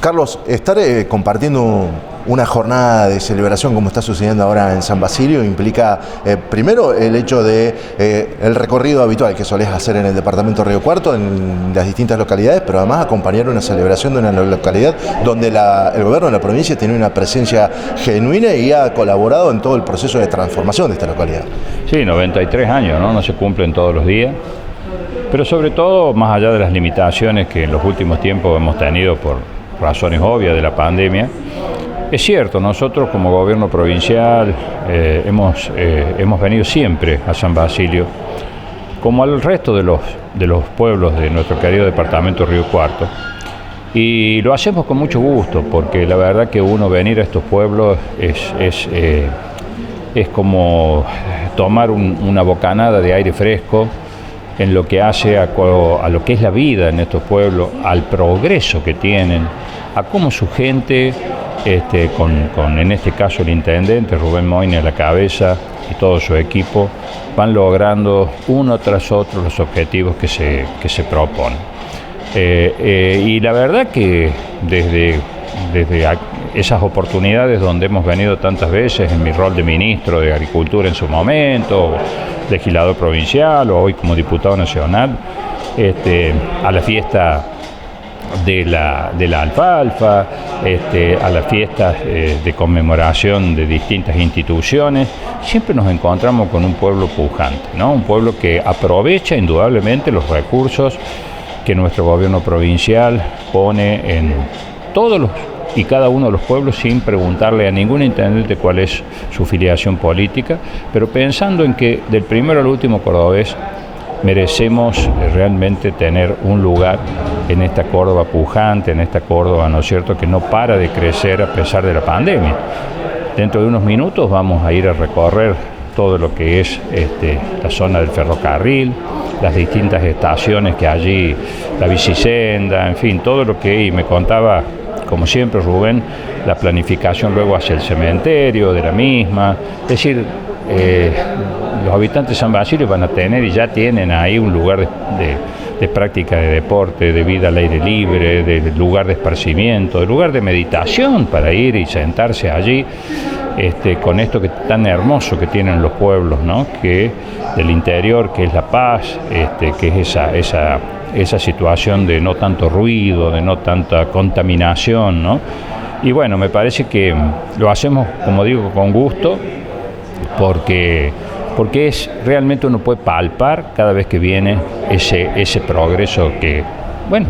Carlos, estar compartiendo una jornada de celebración como está sucediendo ahora en San Basilio implica primero el hecho de el recorrido habitual que solés hacer en el departamento Río Cuarto, en las distintas localidades, pero además acompañar una celebración de una localidad donde el gobierno de la provincia tiene una presencia genuina y ha colaborado en todo el proceso de transformación de esta localidad. Sí, 93 años, ¿no? No se cumplen todos los días, pero sobre todo, más allá de las limitaciones que en los últimos tiempos hemos tenido por razones obvias de la pandemia, es cierto, nosotros como gobierno provincial hemos venido siempre a San Basilio, como al resto de los pueblos de nuestro querido departamento Río Cuarto, y lo hacemos con mucho gusto, porque la verdad que uno venir a estos pueblos es como tomar una bocanada de aire fresco en lo que hace a lo que es la vida en estos pueblos, al progreso que tienen, a cómo su gente, con en este caso el intendente Rubén Moyne a la cabeza y todo su equipo, van logrando uno tras otro los objetivos que se proponen. Y la verdad que desde esas oportunidades donde hemos venido tantas veces en mi rol de ministro de Agricultura en su momento, legislador provincial o hoy como diputado nacional, a la fiesta de la alfalfa, a las fiestas de conmemoración de distintas instituciones, siempre nos encontramos con un pueblo pujante, ¿no? Un pueblo que aprovecha indudablemente los recursos que nuestro gobierno provincial pone en todos y cada uno de los pueblos sin preguntarle a ningún intendente cuál es su filiación política, pero pensando en que del primero al último cordobés merecemos realmente tener un lugar en esta Córdoba pujante, en esta Córdoba, ¿no es cierto?, que no para de crecer a pesar de la pandemia. Dentro de unos minutos vamos a ir a recorrer todo lo que es la zona del ferrocarril, las distintas estaciones que allí, la bicisenda, en fin, todo lo que, y me contaba, como siempre Rubén, la planificación luego hacia el cementerio de la misma, es decir, los habitantes de San Basilio van a tener y ya tienen ahí un lugar de práctica de deporte, de vida al aire libre, de lugar de esparcimiento, de lugar de meditación para ir y sentarse allí, con esto que tan hermoso que tienen los pueblos, ¿no?, que del interior, que es la paz, que es esa situación de no tanto ruido, de no tanta contaminación, ¿no? Y bueno, me parece que lo hacemos, como digo, con gusto, porque es realmente uno puede palpar cada vez que viene ese progreso que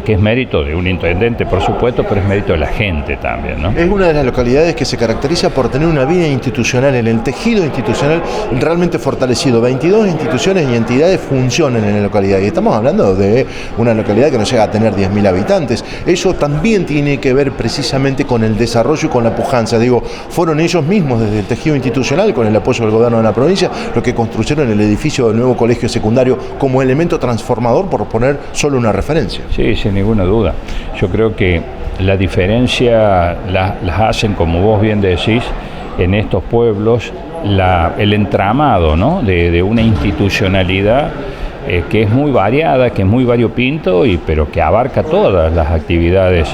es mérito de un intendente, por supuesto, pero es mérito de la gente también, ¿no? Es una de las localidades que se caracteriza por tener una vida institucional, en el tejido institucional realmente fortalecido. 22 instituciones y entidades funcionan en la localidad y estamos hablando de una localidad que no llega a tener 10.000 habitantes. Eso también tiene que ver precisamente con el desarrollo y con la pujanza. Digo, fueron ellos mismos desde el tejido institucional, con el apoyo del gobierno de la provincia, los que construyeron el edificio del nuevo colegio secundario como elemento transformador, por poner solo una referencia. Sí, sin ninguna duda. Yo creo que la diferencia las hacen, como vos bien decís, en estos pueblos, el entramado, ¿no?, de una institucionalidad que es muy variada, que es muy variopinto, pero que abarca todas las actividades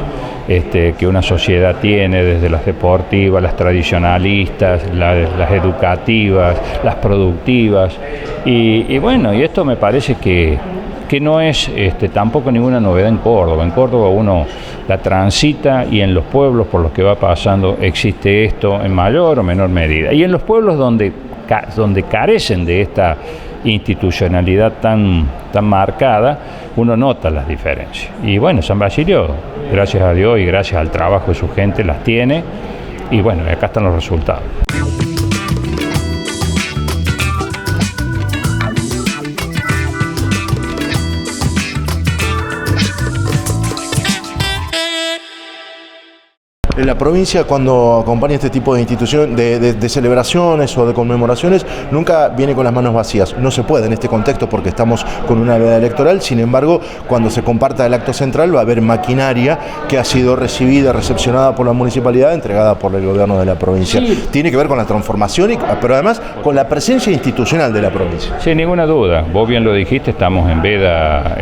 que una sociedad tiene, desde las deportivas, las tradicionalistas, las educativas, las productivas. Y bueno, y esto me parece que no es tampoco ninguna novedad en Córdoba. En Córdoba uno la transita y en los pueblos por los que va pasando existe esto en mayor o menor medida. Y en los pueblos donde carecen de esta institucionalidad tan marcada, uno nota las diferencias. Y bueno, San Basilio, gracias a Dios y gracias al trabajo de su gente, las tiene. Y bueno, acá están los resultados. la provincia, cuando acompaña este tipo de instituciones, de celebraciones o de conmemoraciones, nunca viene con las manos vacías. No se puede en este contexto porque estamos con una veda electoral. Sin embargo, cuando se comparta el acto central va a haber maquinaria que ha sido recibida, recepcionada por la municipalidad, entregada por el gobierno de la provincia. Sí. Tiene que ver con la transformación, pero además con la presencia institucional de la provincia. Sin ninguna duda. Vos bien lo dijiste, estamos en veda,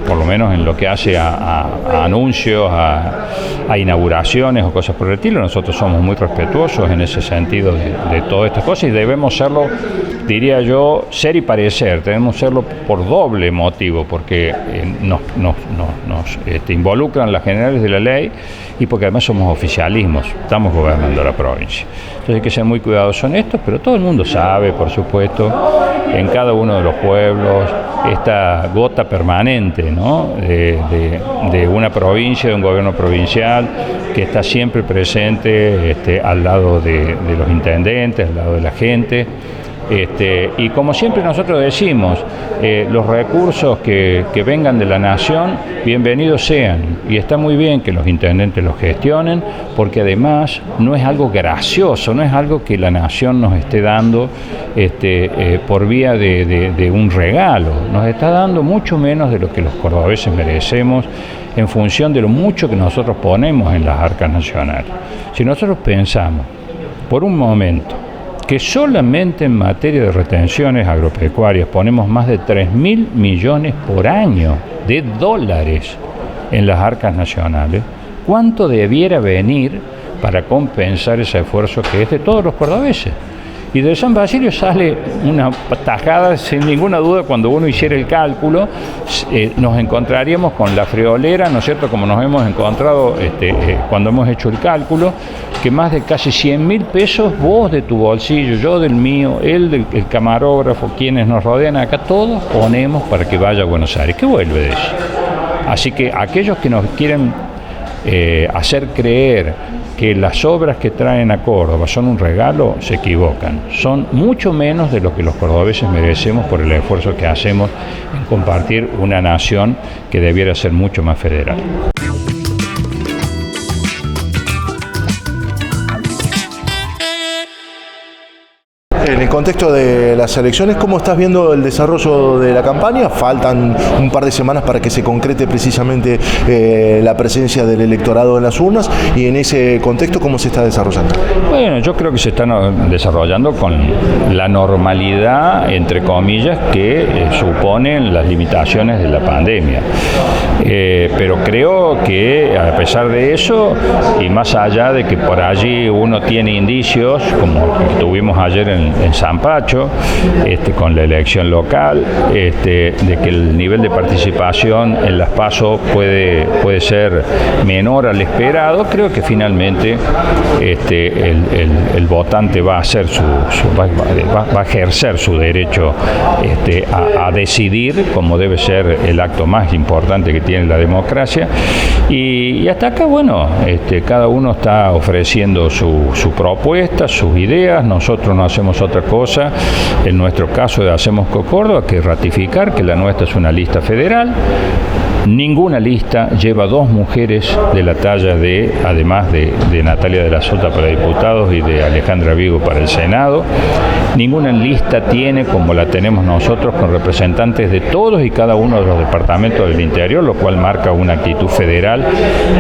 por lo menos en lo que hace a anuncios, a inauguraciones o cosas por el estilo. Nosotros somos muy respetuosos en ese sentido de todas estas cosas y debemos serlo, diría yo, ser y parecer. Debemos serlo por doble motivo, porque nos involucran las generales de la ley y porque además somos oficialismos, estamos gobernando la provincia. Entonces hay que ser muy cuidadosos en esto, pero todo el mundo sabe, por supuesto, en cada uno de los pueblos, esta gota permanente, ¿no?, de una provincia, de un gobierno provincial que está siempre presente al lado de los intendentes, al lado de la gente. Y como siempre nosotros decimos, los recursos que vengan de la nación, bienvenidos sean. Y está muy bien que los intendentes los gestionen, porque además no es algo gracioso, no es algo que la nación nos esté dando por vía de un regalo. Nos está dando mucho menos de lo que los cordobeses merecemos en función de lo mucho que nosotros ponemos en las arcas nacionales. Si nosotros pensamos por un momento que solamente en materia de retenciones agropecuarias ponemos más de 3.000 millones por año de dólares en las arcas nacionales, ¿cuánto debiera venir para compensar ese esfuerzo que es de todos los cordobeses? Y de San Basilio sale una tajada, sin ninguna duda. Cuando uno hiciera el cálculo, nos encontraríamos con la friolera, ¿no es cierto?, como nos hemos encontrado cuando hemos hecho el cálculo, que más de casi 100.000 pesos vos de tu bolsillo, yo del mío, él del camarógrafo, quienes nos rodean acá, todos ponemos para que vaya a Buenos Aires. ¿Qué vuelve de eso? Así que aquellos que nos quieren hacer creer que las obras que traen a Córdoba son un regalo, se equivocan. Son mucho menos de lo que los cordobeses merecemos por el esfuerzo que hacemos en compartir una nación que debiera ser mucho más federal. En el contexto de las elecciones, ¿cómo estás viendo el desarrollo de la campaña? Faltan un par de semanas para que se concrete precisamente la presencia del electorado en las urnas, y en ese contexto, ¿cómo se está desarrollando? Bueno, yo creo que se están desarrollando con la normalidad, entre comillas, que suponen las limitaciones de la pandemia. Pero creo que a pesar de eso, y más allá de que por allí uno tiene indicios, como tuvimos ayer en San Pacho, con la elección local, de que el nivel de participación en las PASO puede ser menor al esperado, creo que finalmente el votante va a hacer va a ejercer su derecho a decidir, como debe ser el acto más importante que tiene la democracia. Y hasta acá, bueno, cada uno está ofreciendo su propuesta, sus ideas. Nosotros no hacemos otra cosa, en nuestro caso de Hacemos Córdoba, que ratificar que la nuestra es una lista federal. Ninguna lista lleva dos mujeres de la talla además de Natalia de la Sota para diputados y de Alejandra Vigo para el Senado. Ninguna lista tiene, como la tenemos nosotros, con representantes de todos y cada uno de los departamentos del interior, lo cual marca una actitud federal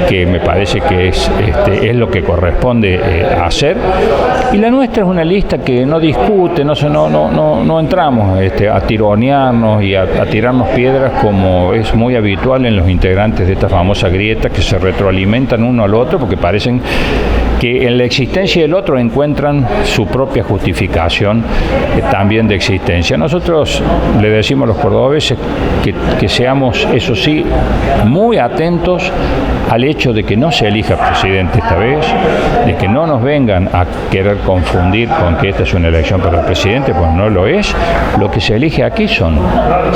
que me parece que es lo que corresponde hacer. Y la nuestra es una lista que no discute, no entramos a tironearnos y a tirarnos piedras, como es muy habitual en los integrantes de esta famosa grieta, que se retroalimentan uno al otro porque parecen que en la existencia del otro encuentran su propia justificación también de existencia. Nosotros le decimos a los cordobeses que seamos, eso sí, muy atentos al hecho de que no se elija presidente esta vez, de que no nos vengan a querer confundir con que esta es una elección para el presidente, pues no lo es. Lo que se elige aquí son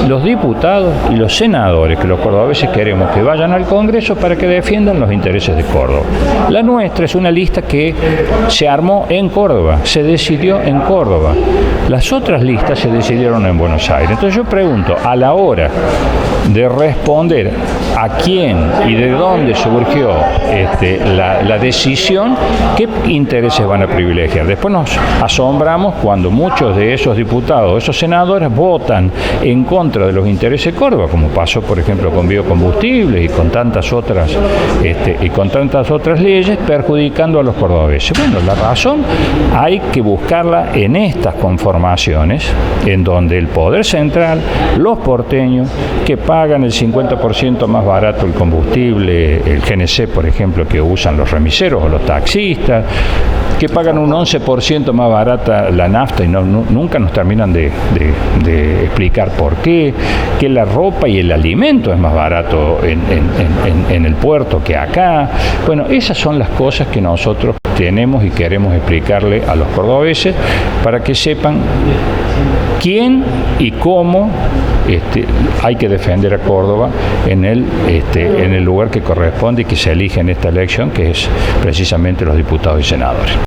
los diputados y los senadores, que los cordobeses queremos que vayan al Congreso para que defiendan los intereses de Córdoba. La nuestra es una lista lista que se armó en Córdoba, se decidió en Córdoba. Las otras listas se decidieron en Buenos Aires. Entonces yo pregunto, a la hora de responder a quién y de dónde surgió la decisión, qué intereses van a privilegiar. Después nos asombramos cuando muchos de esos diputados, esos senadores, votan en contra de los intereses de Córdoba, como pasó, por ejemplo, con biocombustibles y con tantas otras leyes, perjudicando a los cordobeses. Bueno, la razón hay que buscarla en estas conformaciones, en donde el poder central, los porteños, que pagan el 50% más barato el combustible, el GNC, por ejemplo, que usan los remiseros o los taxistas, que pagan un 11% más barata la nafta y nunca nos terminan de explicar por qué, que la ropa y el alimento es más barato en el puerto que acá. Bueno, esas son las cosas que nosotros tenemos y queremos explicarle a los cordobeses para que sepan quién y cómo hay que defender a Córdoba en el lugar que corresponde y que se elige en esta elección, que es precisamente los diputados y senadores.